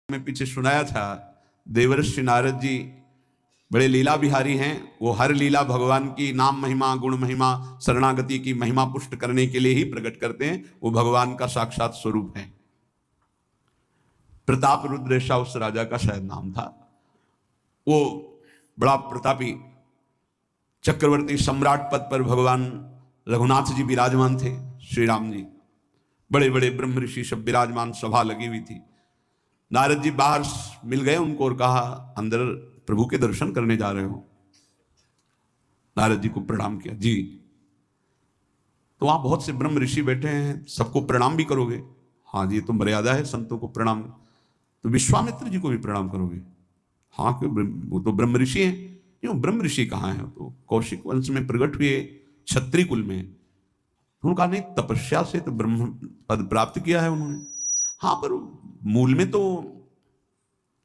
में पीछे सुनाया था, देवर्षि नारद जी बड़े लीला बिहारी हैं। वो हर लीला भगवान की नाम महिमा, गुण महिमा, शरणागति की महिमा पुष्ट करने के लिए ही प्रकट करते हैं। वो भगवान का साक्षात स्वरूप है। प्रताप रुद्र ऐसा उस राजा का शायद नाम था। वो बड़ा प्रतापी चक्रवर्ती सम्राट पद पर भगवान रघुनाथ जी विराजमान थे। श्री राम जी, बड़े बड़े ब्रह्म ऋषि सब विराजमान, सभा लगी हुई थी। नारद जी बाहर मिल गए उनको और कहा, अंदर प्रभु के दर्शन करने जा रहे हो? नारद जी को प्रणाम किया। जी। तो वहां बहुत से ब्रह्म ऋषि बैठे हैं, सबको प्रणाम भी करोगे? हाँ जी, तो मर्यादा है संतों को प्रणाम। तो विश्वामित्र जी को भी प्रणाम करोगे? हाँ, क्यों, वो तो ब्रह्म ऋषि हैं। क्यों, ब्रह्म ऋषि कहाँ हैं? तो कौशिक वंश में प्रकट हुए, क्षत्रिय कुल में। उन्होंने कहा, नहीं, तपस्या से तो ब्रह्म पद प्राप्त किया है उन्होंने। हाँ, पर मूल में तो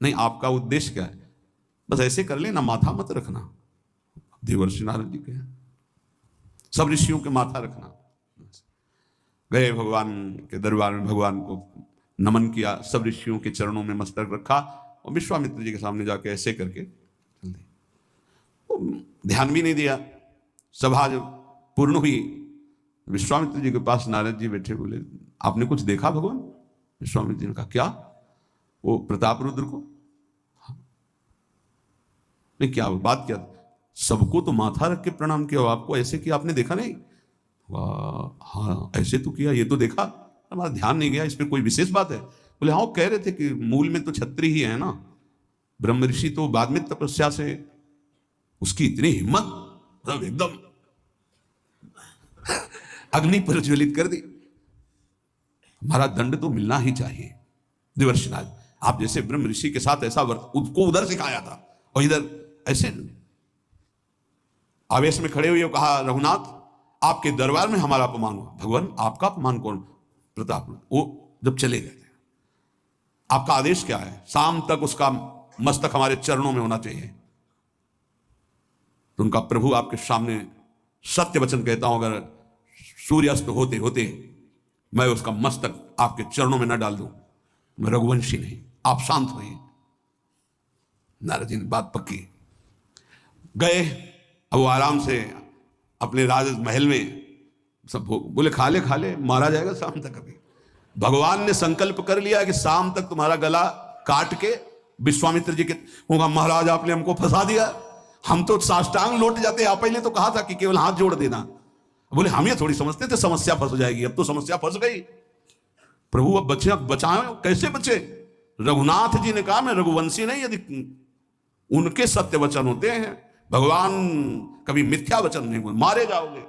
नहीं। आपका उद्देश्य क्या है? बस ऐसे कर लेना, माथा मत रखना। देवर्षि नारद जी के सब ऋषियों के माथा रखना। गए भगवान के दरबार में, भगवान को नमन किया, सब ऋषियों के चरणों में मस्तक रखा और विश्वामित्र जी के सामने जाके ऐसे करके चल दी। ध्यान भी नहीं दिया। सभा जब पूर्ण हुई, विश्वामित्र जी के पास नारद जी बैठे, बोले, आपने कुछ देखा भगवान? विश्वामित्र जी ने कहा, क्या? वो प्रताप रुद्र को? नहीं, क्या बात? क्या? सबको तो माथा रख के प्रणाम किया, आपको ऐसे किया, आपने देखा नहीं? हाँ, ऐसे तो किया, ये तो देखा, हमारा ध्यान नहीं गया, इसमें कोई विशेष बात है? बोले, हाँ, वो कह रहे थे कि मूल में तो छत्री ही है ना, ब्रह्म ऋषि तो बाद में तपस्या से, उसकी इतनी हिम्मत, मतलब एकदम अग्नि प्रज्वलित कर दी। हमारा दंड तो मिलना ही चाहिए। देवर्षिनाथ, आप जैसे ब्रह्म ऋषि के साथ ऐसा वर्त उसको उधर सिखाया था और इधर ऐसे। आवेश में खड़े हुए कहा, रघुनाथ, आपके दरबार में हमारा अपमान हुआ। भगवान, आपका अपमान कौन? प्रताप। वो जब चले गए, आपका आदेश क्या है? शाम तक उसका मस्तक हमारे चरणों में होना चाहिए। तो उनका प्रभु आपके सामने सत्य वचन कहता हूं, अगर सूर्यास्त होते होते मैं उसका मस्तक आपके चरणों में न डाल दूं, मैं रघुवंशी नहीं। आप शांत होइए। नारद जी ने बात पक्की। गए, अब वो आराम से अपने राज महल में सब बोले, खा ले, मारा जाएगा शाम तक। अभी भगवान ने संकल्प कर लिया कि शाम तक तुम्हारा गला काट के विश्वामित्र जी के होगा। महाराज, आपने हमको फंसा दिया, हम तो साष्टांग लौट जाते। आप पहले तो कहा था कि केवल हाथ जोड़ देना। बोले, हम ये थोड़ी समझते थे समस्या फंस जाएगी, अब तो समस्या फंस गई। प्रभु अब बचे, बचाए, कैसे बचे? रघुनाथ जी ने कहा, मैं रघुवंशी नहीं। यदि उनके सत्य वचन होते हैं, भगवान कभी मिथ्या वचन नहीं बोले, मारे जाओगे।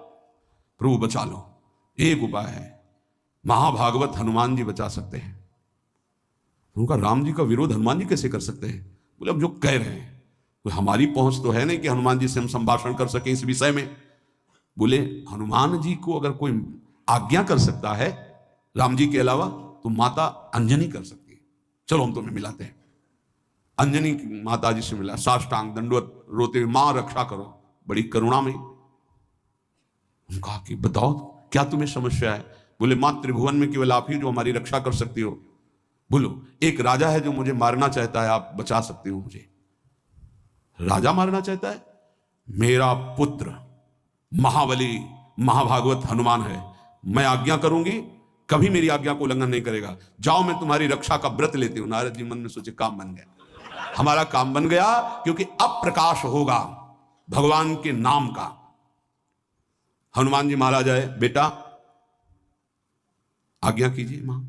प्रभु बचा लो। एक उपाय है, महाभागवत हनुमान जी बचा सकते हैं। उनका राम जी का विरोध हनुमान जी कैसे कर सकते हैं? बोले, अब जो कह रहे हैं तो हमारी पहुंच तो है नहीं कि हनुमान जी से हम संभाषण कर सके इस विषय में। बोले, हनुमान जी को अगर कोई आज्ञा कर सकता है राम जी के अलावा, तो माता अंजनी कर सकती है। चलो, हम तुम्हें मिलाते हैं। अंजनी माता जी से मिला, साष्टांग दंडवत रोते हुए, मां रक्षा करो, बड़ी करुणा में। उनका कि बताओ क्या तुम्हें समस्या है? बोले, मां, त्रिभुवन में केवल आप ही जो हमारी रक्षा कर सकती हो। बोलो, एक राजा है जो मुझे मारना चाहता है, आप बचा सकते हो मुझे? राजा मारना चाहता है? मेरा पुत्र महाबली महाभागवत हनुमान है, मैं आज्ञा करूंगी, कभी मेरी आज्ञा को उल्लंघन नहीं करेगा। जाओ, मैं तुम्हारी रक्षा का व्रत लेती हूं। नारद जी मन में सोचे, काम बन गया, हमारा काम बन गया, क्योंकि अब प्रकाश होगा भगवान के नाम का। हनुमान जी महाराज आए, बेटा आज्ञा कीजिए मां,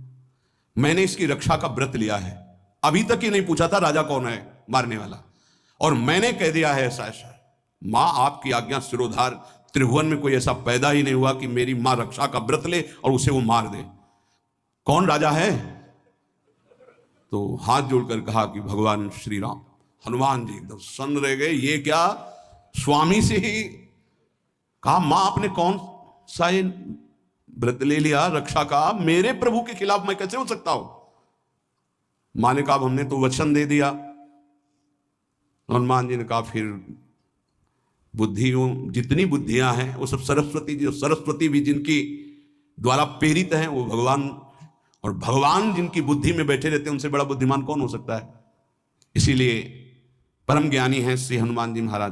मैंने इसकी रक्षा का व्रत लिया है। अभी तक ही नहीं पूछा था राजा कौन है मारने वाला, और मैंने कह दिया है ऐसा ऐसा। मां, आपकी आज्ञा सिरोधार, त्रिभुवन में कोई ऐसा पैदा ही नहीं हुआ कि मेरी मां रक्षा का व्रत ले और उसे वो मार दे। कौन राजा है? तो हाथ जोड़कर कहा कि भगवान श्री राम। हनुमान जी एकदम सन्न रह गए, ये क्या? स्वामी से ही कहा, मां आपने कौन सा व्रत ले लिया रक्षा का? मेरे प्रभु के खिलाफ मैं कैसे हो सकता हूं? मां ने कहा, हमने तो वचन दे दिया। हनुमान जी ने कहा, फिर बुद्धियों जितनी बुद्धियां हैं वो सब सरस्वती जी, सरस्वती भी जिनकी द्वारा प्रेरित हैं, वो भगवान और भगवान जिनकी बुद्धि में बैठे रहते हैं उनसे बड़ा बुद्धिमान कौन हो सकता है। इसीलिए परम ज्ञानी हैं श्री हनुमान जी महाराज।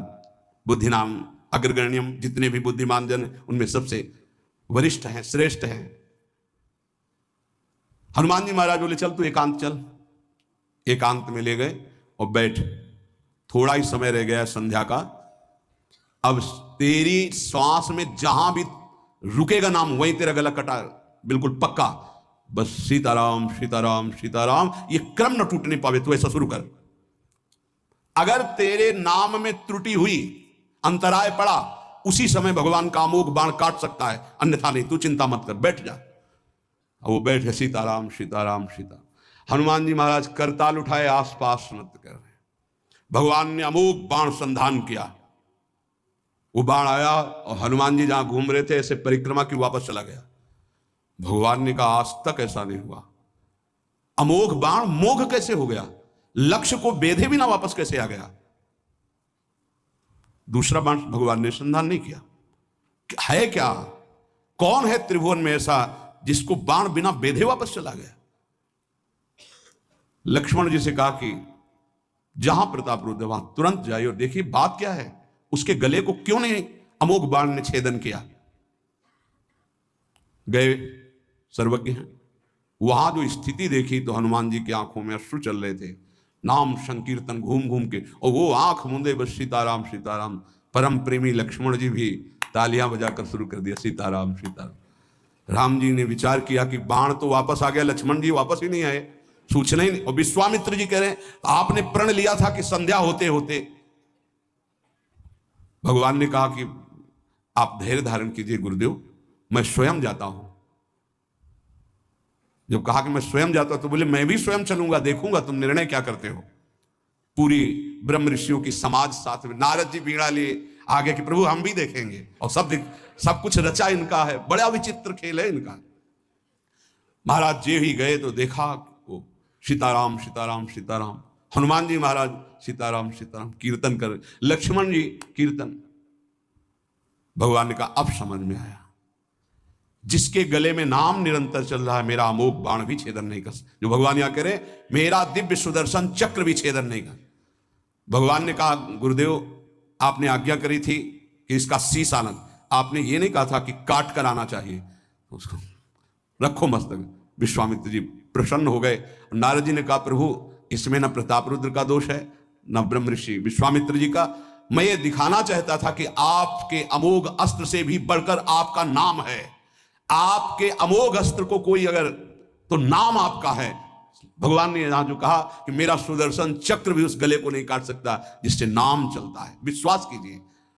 बुद्धि नाम अग्रगण्यम, जितने भी बुद्धिमान जन उनमें सबसे वरिष्ठ हैं, श्रेष्ठ हैं। हनुमान जी महाराज बोले चल तू एकांत चल। एकांत में ले गए और बैठ। थोड़ा ही समय रह गया संध्या का। अब तेरी श्वास में जहां भी रुकेगा नाम वहीं तेरा गला कटा, बिल्कुल पक्का। बस सीताराम सीताराम सीताराम, ये क्रम न टूटने पावे, तू ऐसा शुरू कर। अगर तेरे नाम में त्रुटि हुई, अंतराय पड़ा, उसी समय भगवान का अमोघ बाण काट सकता है, अन्यथा नहीं। तू चिंता मत कर, बैठ जा। वो बैठे सीताराम सीताराम सीता। हनुमान जी महाराज करताल उठाए, आसपास नृत्य कर रहे। भगवान ने अमोघ बाण संधान किया। वो बाण आया और हनुमान जी जहां घूम रहे थे ऐसे परिक्रमा की वापस चला गया। भगवान ने कहा आज तक ऐसा नहीं हुआ। अमोघ बाण मोघ कैसे हो गया, लक्ष्य को बेधे बिना वापस कैसे आ गया। दूसरा बाण भगवान ने संधान नहीं किया। है क्या, कौन है त्रिभुवन में ऐसा जिसको बाण बिना बेधे वापस चला गया। लक्ष्मण जी से कहा कि जहां प्रताप रुद्र वहां तुरंत जाइए और देखिए बात क्या है, उसके गले को क्यों नहीं अमोघ बाण ने छेदन किया। गए, सर्वज्ञ हैं। वहां जो स्थिति देखी तो हनुमान जी की आंखों में अश्रु चल रहे थे। नाम संकीर्तन घूम घूम के, और वो आंख मूंदे बस सीताराम सीताराम। परम प्रेमी लक्ष्मण जी भी तालियां बजाकर शुरू कर दिया सीताराम सीताराम। राम जी ने विचार किया कि बाण तो वापस आ गया, लक्ष्मण जी वापस ही नहीं आए, सूचना ही नहीं। और विश्वामित्र जी कह रहे हैं आपने प्रण लिया था कि संध्या होते होते। भगवान ने कहा कि आप धैर्य धारण कीजिए गुरुदेव, मैं स्वयं जाता हूं। जब कहा कि मैं स्वयं जाता हूं तो बोले मैं भी स्वयं चलूंगा, देखूंगा तुम निर्णय क्या करते हो। पूरी ब्रह्म ऋषियों की समाज साथ में, नारद जी बीड़ा लिए आगे कि प्रभु हम भी देखेंगे। और सब कुछ रचा इनका है, बड़ा विचित्र खेल है इनका। महाराज जी ही गए तो देखा वो सीताराम सीताराम सीताराम। हनुमान जी महाराज सीताराम सीताराम कीर्तन कर, लक्ष्मण जी कीर्तन। भगवान ने कहा अब समझ में आया, जिसके गले में नाम निरंतर चल रहा है मेरा अमोघ बाण भी छेदन नहीं कर। जो भगवान यहां कह रहे मेरा दिव्य सुदर्शन चक्र भी छेदन नहीं कर। भगवान ने कहा गुरुदेव आपने आज्ञा करी थी कि इसका शीश आनंद, आपने ये नहीं कहा था कि काट कर आना चाहिए, उसको रखो मस्तक। विश्वामित्र जी प्रसन्न हो गए। नारद जी ने कहा प्रभु इसमें न प्रताप रुद्र का दोष है न ब्रह्म ऋषि विश्वामित्र जी का। मैं ये दिखाना चाहता था कि आपके अमोघ अस्त्र से भी बढ़कर आपका नाम है। आपके अमोघ अस्त्र को कोई अगर, तो नाम आपका है। भगवान ने यहां जो कहा कि मेरा सुदर्शन चक्र भी उस गले को नहीं काट सकता जिससे नाम चलता है। विश्वास कीजिए